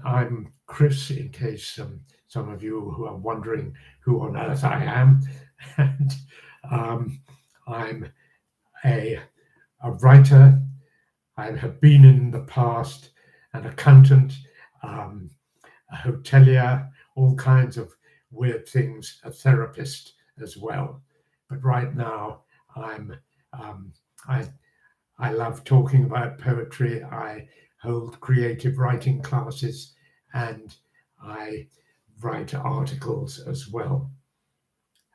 I'm Chris, in case some of you who are wondering who on earth I am. And I'm a, a writer. I have been in the past an accountant, um, a hotelier, all kinds of weird things, a therapist as well. But right now, I'm um, I I love talking about poetry. I hold creative writing classes and I write articles as well.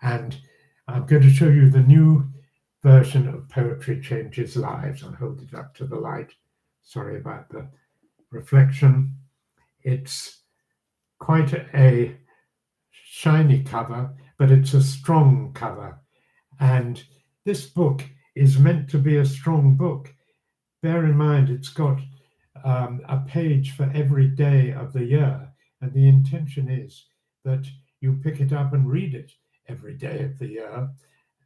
And I'm going to show you the new version of Poetry Changes Lives. I'll hold it up to the light. Sorry about the reflection. It's quite a shiny cover, but it's a strong cover. And this book is meant to be a strong book. Bear in mind, it's got a page for every day of the year. And the intention is that you pick it up and read it every day of the year.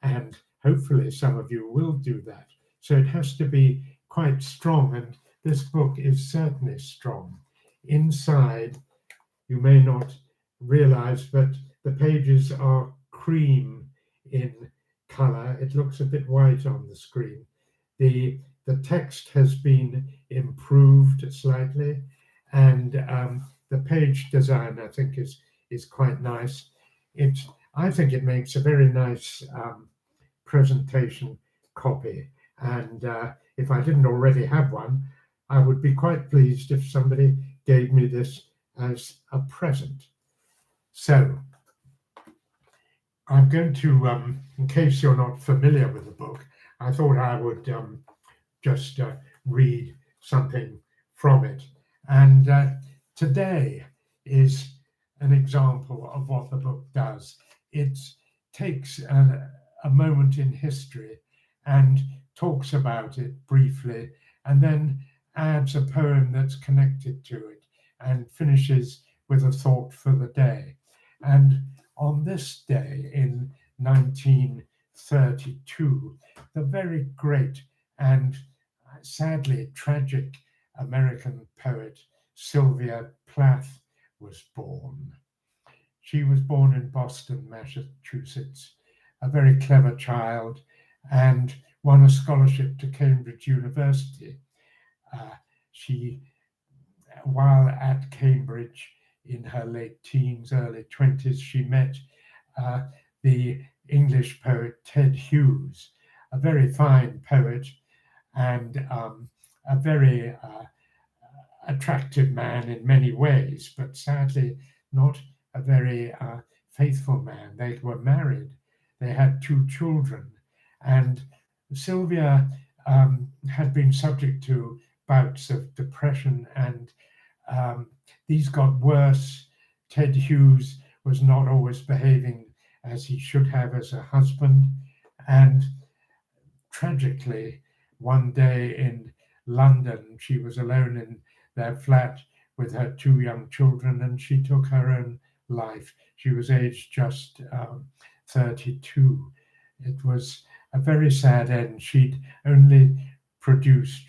And hopefully some of you will do that. So it has to be quite strong. And this book is certainly strong. Inside, you may not realize, but the pages are cream in color. It looks a bit white on the screen. The text has been improved slightly, and the page design I think is quite nice. I think it makes a very nice presentation copy, and if I didn't already have one, I would be quite pleased if somebody gave me this as a present. So I'm going to, in case you're not familiar with the book, I thought I would just read something from it. And today is an example of what the book does. It takes a moment in history and talks about it briefly, and then adds a poem that's connected to it, and finishes with a thought for the day. And on this day in 1932, the very great and sadly tragic American poet Sylvia Plath was born. She was born in Boston, Massachusetts, a very clever child, and won a scholarship to Cambridge University. She, while at Cambridge in her late teens, early 20s, she met the English poet Ted Hughes, a very fine poet and a very attractive man in many ways, but sadly not a very faithful man. They were married, they had 2 children, and Sylvia had been subject to bouts of depression, and these got worse. Ted Hughes was not always behaving as he should have as a husband, and tragically, one day in London, she was alone in their flat with her 2 young children, and she took her own life. She was aged just 32. It was a very sad end. She'd only produced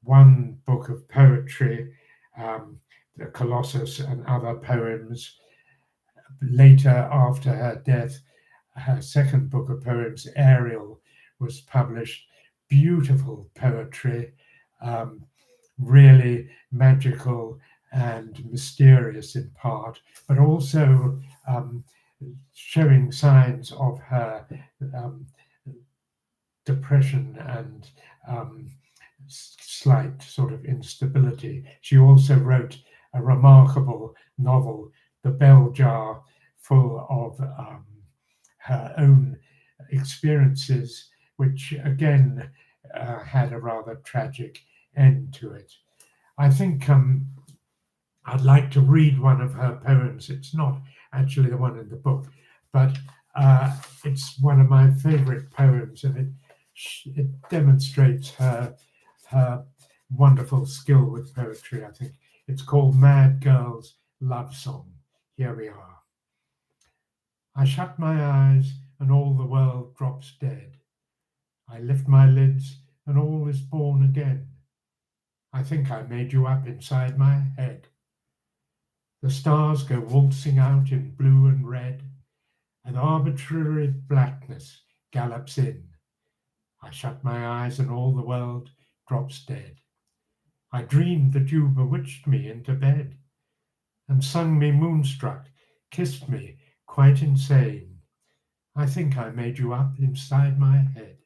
one book of poetry, the Colossus and other poems. Later, after her death, her second book of poems, Ariel, was published. Beautiful poetry, really magical and mysterious in part, but also showing signs of her depression and slight sort of instability. She also wrote a remarkable novel, The Bell Jar, full of her own experiences, which again had a rather tragic end to it. I think I'd like to read one of her poems. It's not actually the one in the book, but it's one of my favorite poems, and it demonstrates her wonderful skill with poetry, I think. It's called Mad Girl's Love Song. Here we are. I shut my eyes and all the world drops dead. I lift my lids and all is born again. I think I made you up inside my head. stars go waltzing out in blue and red, and arbitrary blackness gallops in. I shut my eyes and all the world drops dead. I dreamed that you bewitched me into bed, and sung me moonstruck, kissed me quite insane. I think I made you up inside my head.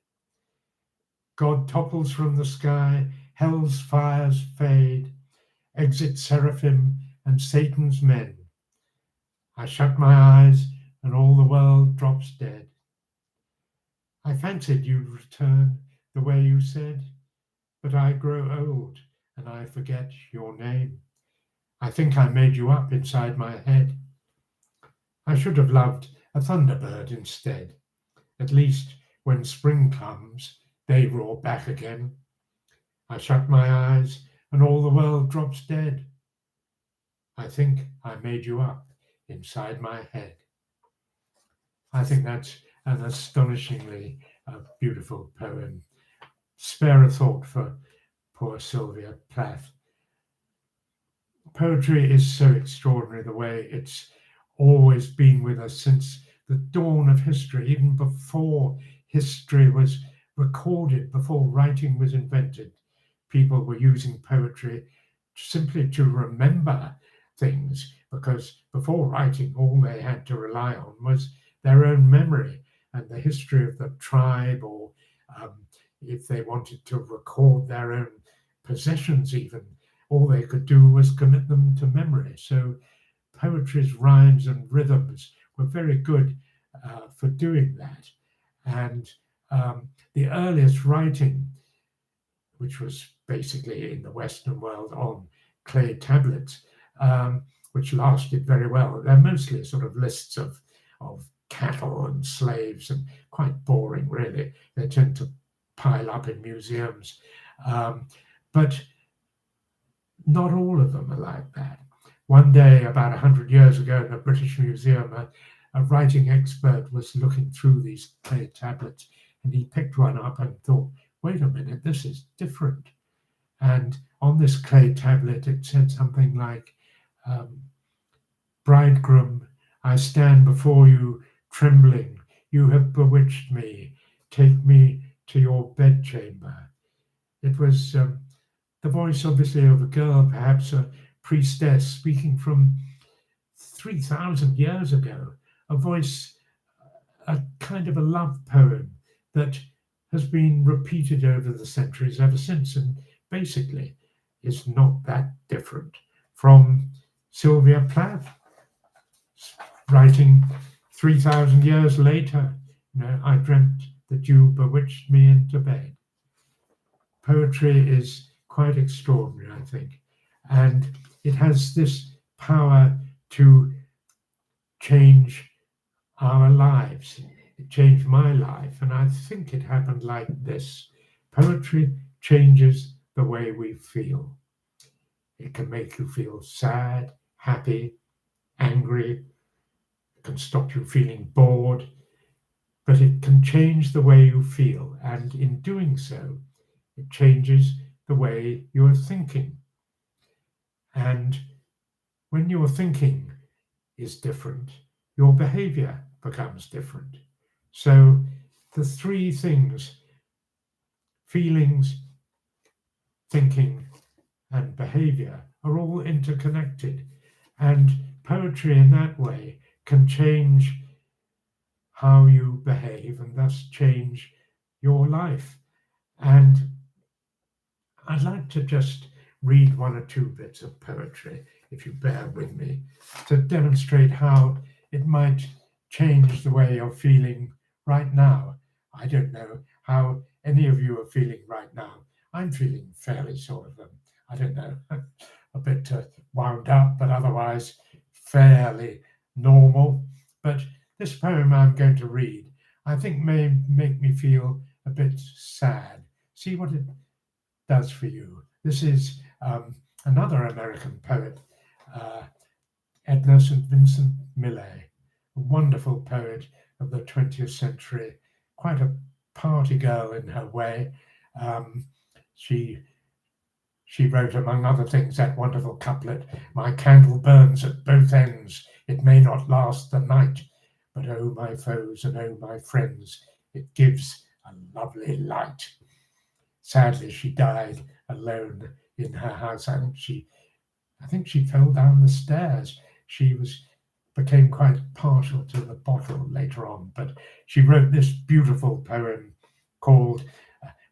God topples from the sky, hell's fires fade, exit seraphim and Satan's men. I shut my eyes and all the world drops dead. I fancied you'd return the way you said, but I grow old and I forget your name. I think I made you up inside my head. I should have loved a thunderbird instead. At least when spring comes, they roar back again. I shut my eyes and all the world drops dead. I think I made you up inside my head. I think that's an astonishingly beautiful poem. Spare a thought for poor Sylvia Plath. Poetry is so extraordinary, the way it's always been with us since the dawn of history, even before history was recorded, before writing was invented. People were using poetry simply to remember things, because before writing, all they had to rely on was their own memory and the history of the tribe, or if they wanted to record their own possessions even, all they could do was commit them to memory. So poetry's rhymes and rhythms were very good for doing that. And the earliest writing, which was basically in the Western world on clay tablets, which lasted very well. They're mostly sort of lists of cattle and slaves, and quite boring, really. They tend to pile up in museums. But not all of them are like that. One day, about 100 years ago, in the British Museum, a writing expert was looking through these clay tablets, and he picked one up and thought, wait a minute, this is different. And on this clay tablet, it said something like, bridegroom, I stand before you trembling. You have bewitched me. Take me to your bedchamber. It was the voice, obviously, of a girl, perhaps a priestess, speaking from 3,000 years ago. A voice, a kind of a love poem that has been repeated over the centuries ever since, and basically is not that different from Sylvia Plath writing 3,000 years later, I dreamt that you bewitched me into bed. Poetry is quite extraordinary, I think, and it has this power to change our lives. It changed my life, and I think it happened like this. Poetry changes the way we feel. It can make you feel sad, happy, angry. It can stop you feeling bored, but it can change the way you feel, and in doing so, it changes the way you are thinking. And when your thinking is different, your behavior becomes different. So the three things, feelings, thinking, and behavior, are all interconnected. And poetry in that way can change how you behave and thus change your life. And I'd like to just read one or two bits of poetry, if you bear with me, to demonstrate how it might change the way you're feeling right now. I don't know how any of you are feeling right now. I'm feeling fairly sort of, I don't know, a bit wound up, but otherwise fairly normal. But this poem I'm going to read, I think may make me feel a bit sad. See what it does for you. This is another American poet, Edna St. Vincent Millay, a wonderful poet of the 20th century, quite a party girl in her way. She She wrote, among other things, that wonderful couplet, "My candle burns at both ends, it may not last the night, but oh my foes and oh my friends, it gives a lovely light." Sadly, she died alone in her house. I think she fell down the stairs. She became quite partial to the bottle later on, but she wrote this beautiful poem called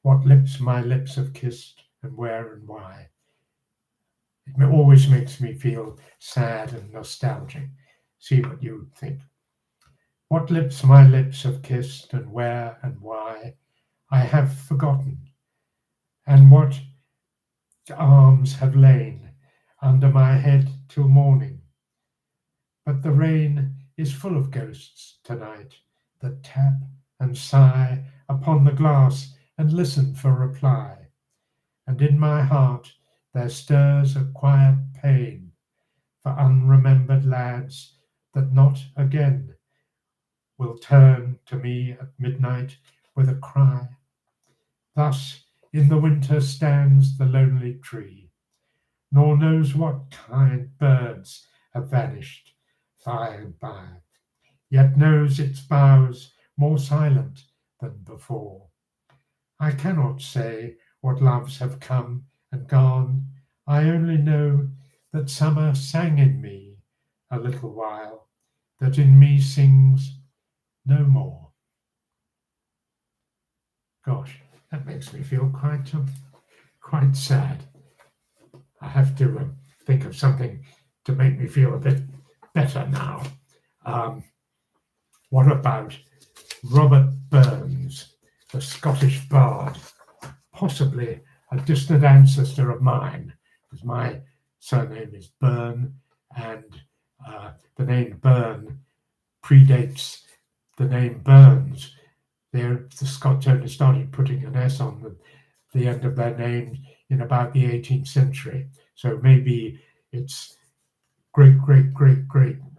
"What Lips My Lips Have Kissed and Where and Why." It always makes me feel sad and nostalgic. See what you think. What lips my lips have kissed and where and why, I have forgotten, and what arms have lain under my head till morning. But the rain is full of ghosts tonight that tap and sigh upon the glass and listen for reply. And in my heart there stirs a quiet pain for unremembered lads that not again will turn to me at midnight with a cry. Thus in the winter stands the lonely tree, nor knows what kind birds have vanished by and by, yet knows its boughs more silent than before. I cannot say what loves have come and gone, I only know that summer sang in me a little while, that in me sings no more. Gosh, that makes me feel quite sad. I have to think of something to make me feel a bit better now. What about Robert Burns, the Scottish bard, possibly a distant ancestor of mine, because my surname is Byrne, and the name Byrne predates the name Burns. The Scots only started putting an S on the end of their name in about the 18th century. So maybe it's great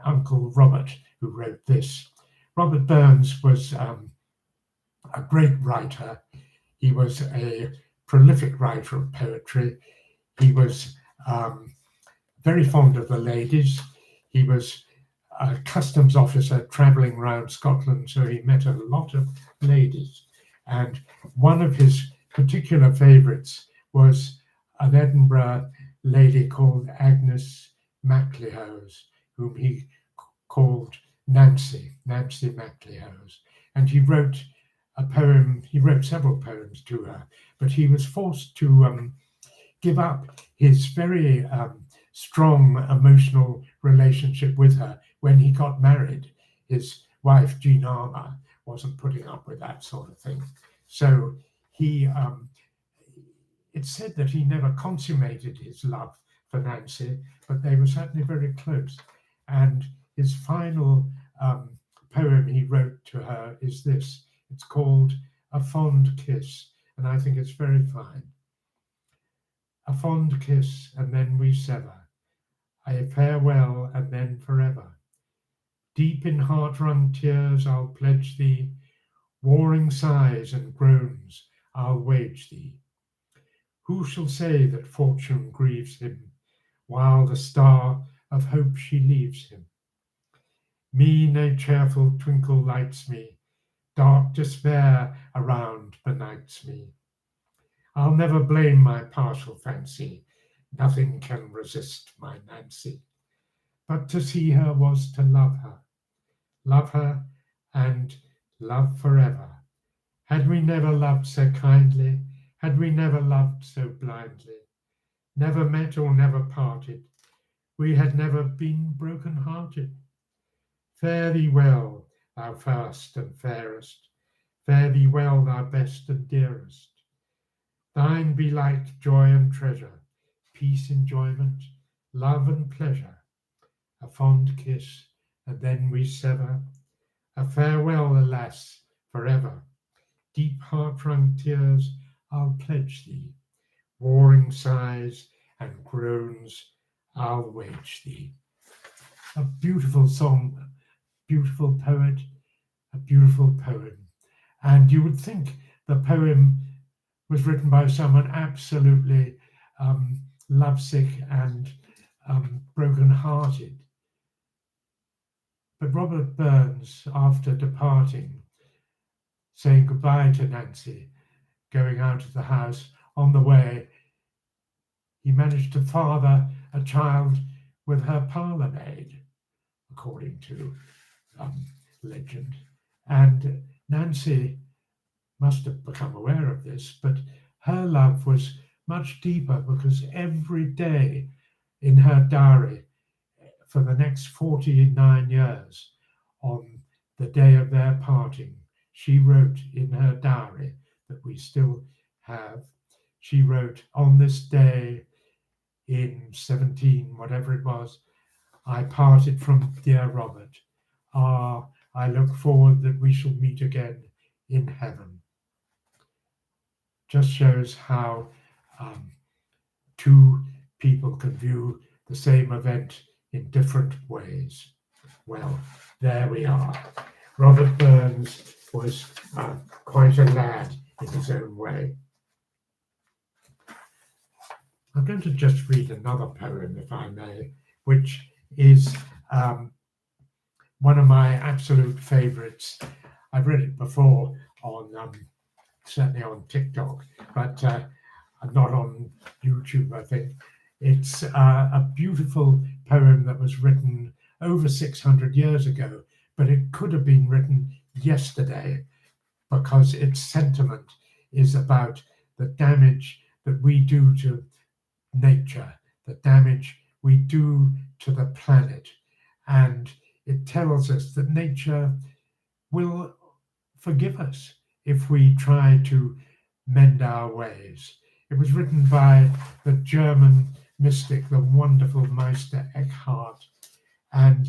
Uncle Robert who wrote this. Robert Burns was a great writer. He was a prolific writer of poetry. He was very fond of the ladies. He was a customs officer traveling around Scotland, so he met a lot of ladies. And one of his particular favorites was an Edinburgh lady called Agnes MacLehose, whom he called Nancy MacLehose. And he wrote several poems to her, but he was forced to give up his very strong emotional relationship with her when he got married. His wife, Jean Armour, wasn't putting up with that sort of thing. So it's said that he never consummated his love for Nancy, but they were certainly very close. And his final poem he wrote to her is this. It's called A Fond Kiss, and I think it's very fine. A fond kiss, and then we sever, a farewell, and then forever. Deep in heart-wrung tears I'll pledge thee, warring sighs and groans I'll wage thee. Who shall say that fortune grieves him, while the star of hope she leaves him? Me no cheerful twinkle lights me, dark despair around benights me. I'll never blame my partial fancy, nothing can resist my Nancy. But to see her was to love her, and love forever. Had we never loved so kindly, had we never loved so blindly, never met or never parted, we had never been broken-hearted. Fare thee well, thou first and fairest, fare thee well, thou best and dearest. Thine be light, joy and treasure, peace, enjoyment, love and pleasure. A fond kiss, and then we sever. A farewell, alas, forever. Deep heart-wrung tears I'll pledge thee. Warring sighs and groans I'll wage thee. A beautiful song, beautiful poet, a beautiful poem. And you would think the poem was written by someone absolutely lovesick and broken-hearted. But Robert Burns, after departing, saying goodbye to Nancy, going out of the house, on the way, he managed to father a child with her parlour maid, according to legend. And Nancy must have become aware of this, but her love was much deeper, because every day in her diary for the next 49 years, on the day of their parting, she wrote in her diary that we still have, she wrote, "On this day in 17, whatever it was, I parted from dear Robert. Ah, I look forward that we shall meet again in heaven." Just shows how two people can view the same event in different ways. Well, there we are. Robert Burns was quite a lad in his own way. I'm going to just read another poem, if I may, which is one of my absolute favorites. I've read it before on certainly on TikTok, but not on YouTube, I think. It's a beautiful poem that was written over 600 years ago, but it could have been written yesterday, because its sentiment is about the damage that we do to nature, the damage we do to the planet. And it tells us that nature will forgive us if we try to mend our ways. It was written by the German mystic, the wonderful Meister Eckhart, and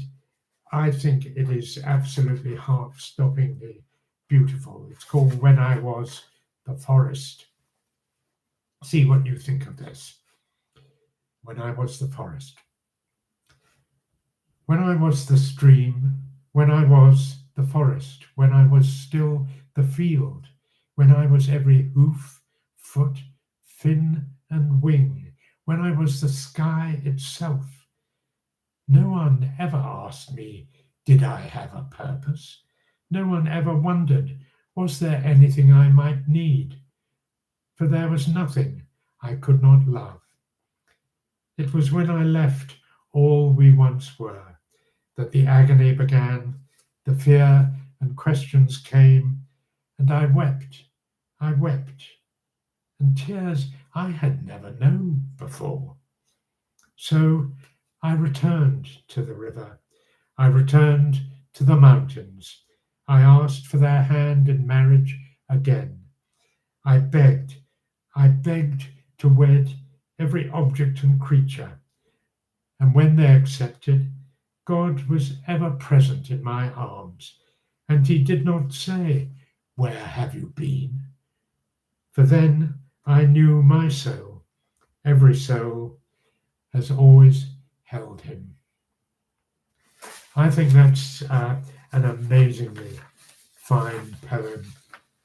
I think it is absolutely heart-stoppingly beautiful. It's called When I Was the Forest. See what you think of this. When I was the forest. When I was the stream, when I was the forest, when I was still the field, when I was every hoof, foot, fin and wing, when I was the sky itself. No one ever asked me, did I have a purpose? No one ever wondered, was there anything I might need? For there was nothing I could not love. It was when I left all we once were that the agony began, the fear and questions came, and I wept, and tears I had never known before. So I returned to the river, I returned to the mountains, I asked for their hand in marriage again. I begged to wed every object and creature, and when they accepted, God was ever present in my arms, and he did not say, where have you been? For then I knew my soul, every soul, has always held him. I think that's an amazingly fine poem,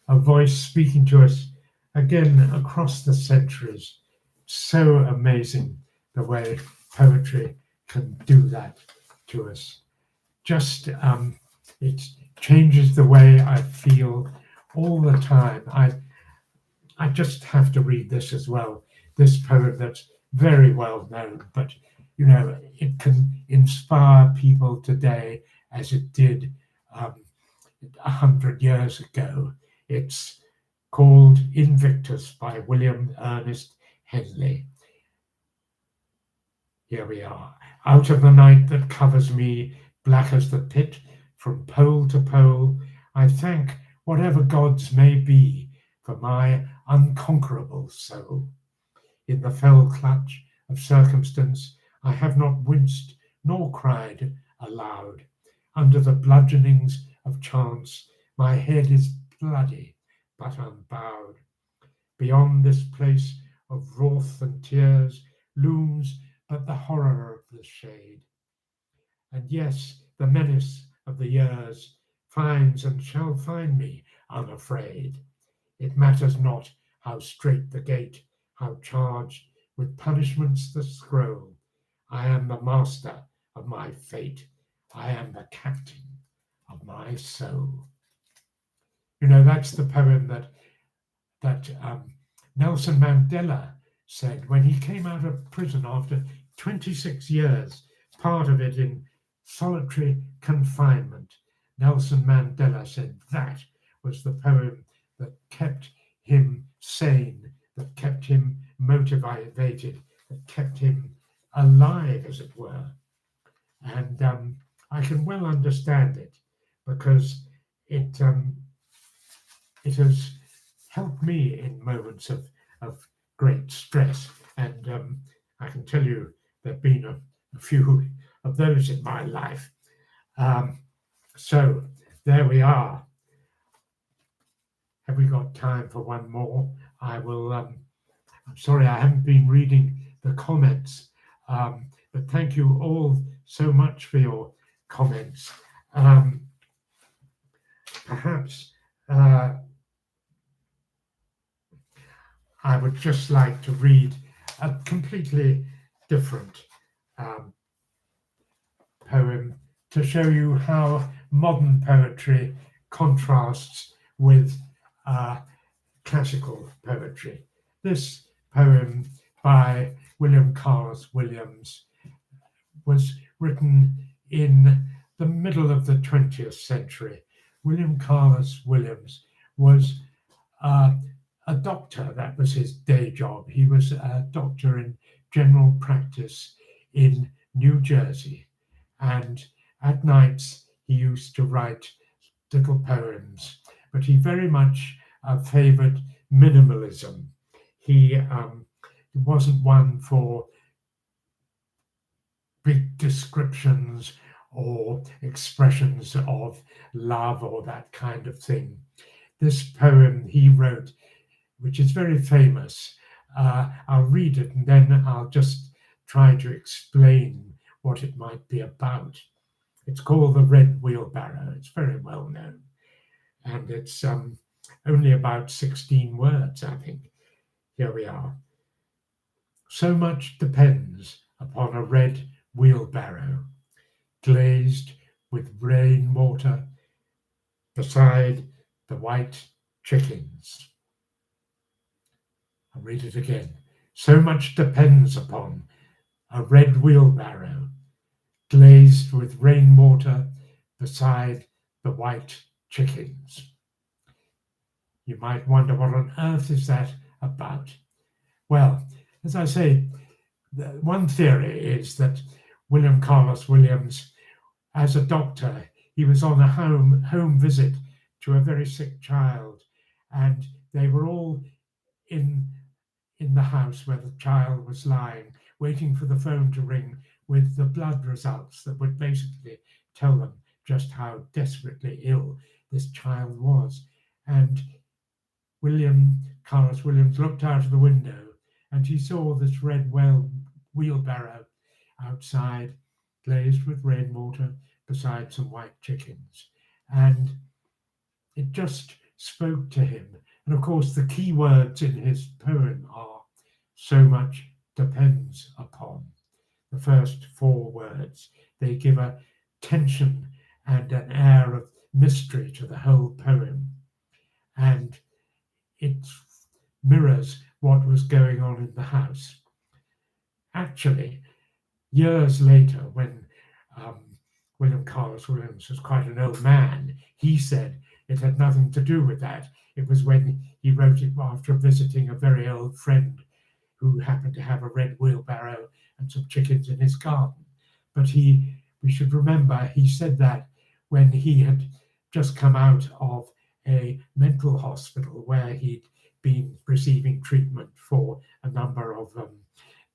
a voice speaking to us again across the centuries. So amazing the way poetry can do that to us. Just it changes the way I feel all the time. I just have to read this as well. This poem that's very well known, but you know, it can inspire people today as it did 100 years ago. It's called Invictus by William Ernest Henley. Here we are. Out of the night that covers me, black as the pit, from pole to pole, I thank whatever gods may be for my unconquerable soul. In the fell clutch of circumstance, I have not winced nor cried aloud. Under the bludgeonings of chance, my head is bloody but unbowed. Beyond this place of wrath and tears looms but the horror of the shade. And yes, the menace of the years finds and shall find me unafraid. It matters not how strait the gate, how charged with punishments that scroll. I am the master of my fate. I am the captain of my soul. You know, that's the poem that Nelson Mandela said when he came out of prison after 26 years, part of it in solitary confinement. Nelson Mandela said that was the poem that kept him sane, that kept him motivated, that kept him alive, as it were. And I can well understand it, because it has helped me in moments of great stress. And I can tell you there have been a few of those in my life. So there we are. Have we got time for one more? I will. I'm sorry I haven't been reading the comments, but thank you all so much for your comments. Perhaps I would just like to read a completely different poem to show you how modern poetry contrasts with classical poetry. This poem by William Carlos Williams was written in the middle of the 20th century. William Carlos Williams was a doctor. That was his day job. He was a doctor in general practice in New Jersey. And at nights, he used to write little poems, but he very much favored minimalism. He wasn't one for big descriptions or expressions of love or that kind of thing. This poem he wrote, which is very famous, I'll read it and then I'll just try to explain what it might be about. It's called The Red Wheelbarrow. It's very well known. And it's only about 16 words, I think. Here we are. So much depends upon a red wheelbarrow, glazed with rainwater beside the white chickens. I'll read it again. So much depends upon a red wheelbarrow, glazed with rainwater beside the white chickens. You might wonder, what on earth is that about? Well, as I say, one theory is that William Carlos Williams, as a doctor, he was on a home visit to a very sick child, and they were all in the house where the child was lying, waiting for the phone to ring with the blood results that would basically tell them just how desperately ill this child was. And William Carlos Williams looked out of the window and he saw this red wheelbarrow outside, glazed with rainwater beside some white chickens. And it just spoke to him. And of course, the key words in his poem are so much depends upon. The first four words, they give a tension and an air of mystery to the whole poem. And it mirrors what was going on in the house. Actually, years later, when William Carlos Williams was quite an old man, he said it had nothing to do with that. It was when he wrote it after visiting a very old friend who happened to have a red wheelbarrow and some chickens in his garden. But we should remember, he said that when he had just come out of a mental hospital where he'd been receiving treatment for a number of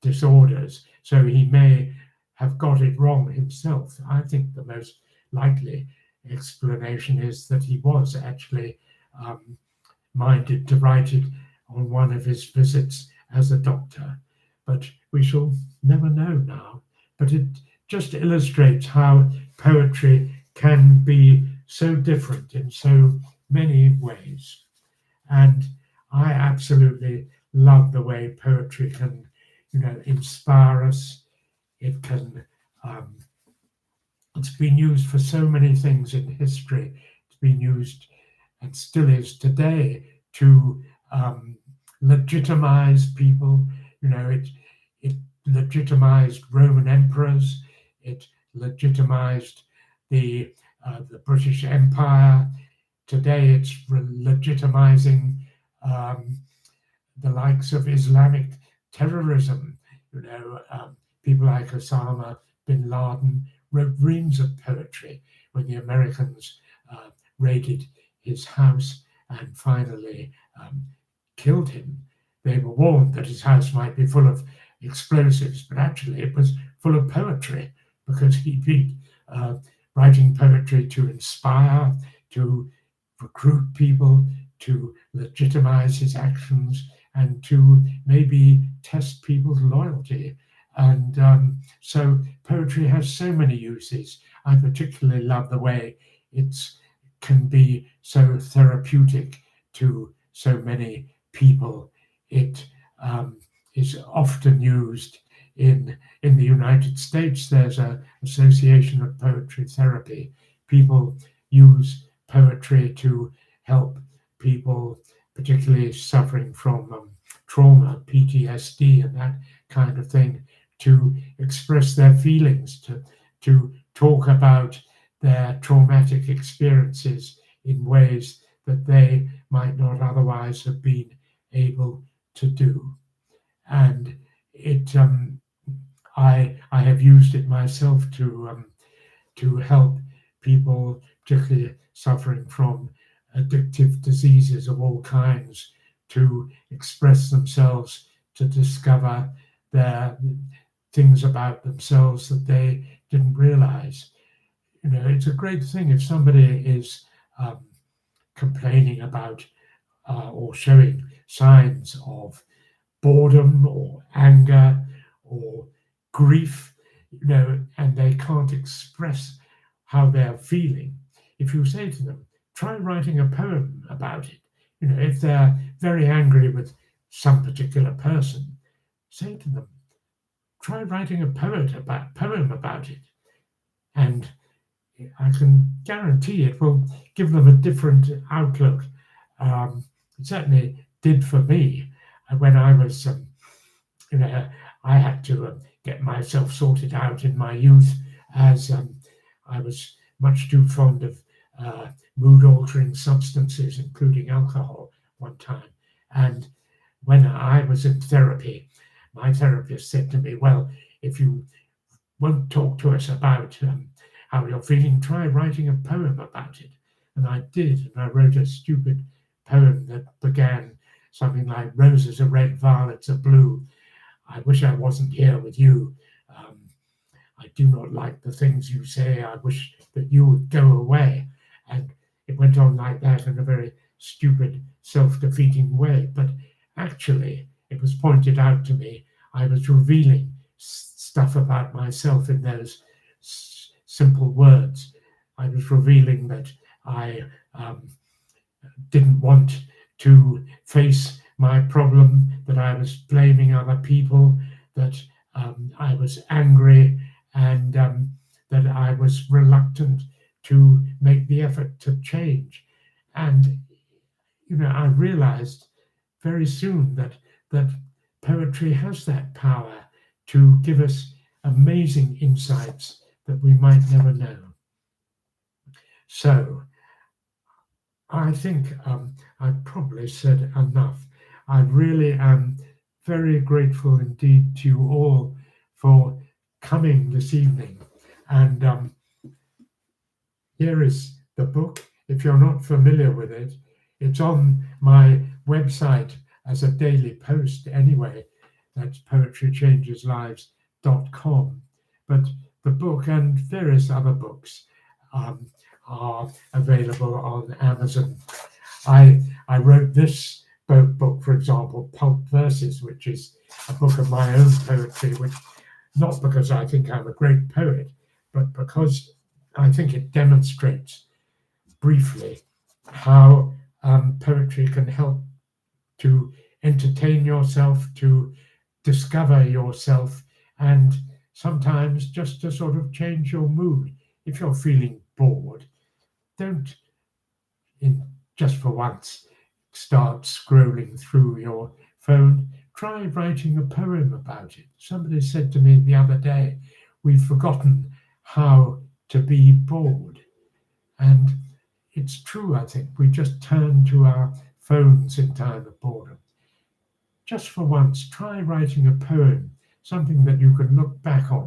disorders. So he may have got it wrong himself. I think the most likely explanation is that he was actually minded to write it on one of his visits as a doctor. But we shall never know now. But it just illustrates how poetry can be so different in so many ways. And I absolutely love the way poetry can, inspire us. It can. It's been used for so many things in history. It's been used, and still is today, to legitimize people. It legitimized Roman emperors. It legitimized the British Empire. Today, it's legitimizing the likes of Islamic terrorism. People like Osama bin Laden wrote reams of poetry when the Americans raided his house and finally killed him. They were warned that his house might be full of explosives, but actually it was full of poetry, because he'd been writing poetry to inspire, to recruit people, to legitimize his actions, and to maybe test people's loyalty. And so poetry has so many uses. I particularly love the way it can be so therapeutic to so many people. It is often used in the United States. There's an association of poetry therapy. People use poetry to help people, particularly suffering from trauma, PTSD, and that kind of thing, to express their feelings, to talk about their traumatic experiences in ways that they might not otherwise have been able to do. And it, I have used it myself to help people, particularly suffering from addictive diseases of all kinds, to express themselves, to discover their things about themselves that they didn't realize. It's a great thing if somebody is complaining about or showing signs of boredom or anger or grief, and they can't express how they're feeling. If you say to them, try writing a poem about it. If they're very angry with some particular person, say to them, try writing a poem about it. And I can guarantee it will give them a different outlook. It certainly did for me when I was, I had to get myself sorted out in my youth, as I was much too fond of mood-altering substances, including alcohol, one time. And when I was in therapy, my therapist said to me, well, if you won't talk to us about how you're feeling, try writing a poem about it. And I did, and I wrote a stupid poem that began something like, roses are red, violets are blue. I wish I wasn't here with you. I do not like the things you say. I wish that you would go away. And it went on like that in a very stupid, self-defeating way. But actually, it was pointed out to me, I was revealing stuff about myself in those simple words. I was revealing that I didn't want to face my problem, that I was blaming other people, that I was angry, and that I was reluctant to make the effort to change. And I realized very soon that poetry has that power to give us amazing insights that we might never know. So I think I've probably said enough. I really am very grateful indeed to you all for coming this evening. And here is the book. If you're not familiar with it, it's on my website as a daily post anyway. That's poetrychangeslives.com. But the book and various other books are available on Amazon. I wrote this book, for example, Pulp Verses, which is a book of my own poetry, which not because I think I'm a great poet, but because I think it demonstrates briefly how poetry can help to entertain yourself, to discover yourself, and sometimes just to sort of change your mood. If you're feeling bored, don't just for once start scrolling through your phone. Try writing a poem about it. Somebody said to me the other day, we've forgotten how to be bored. And it's true, I think. We just turn to our phones in time of boredom. Just for once, try writing a poem, something that you can look back on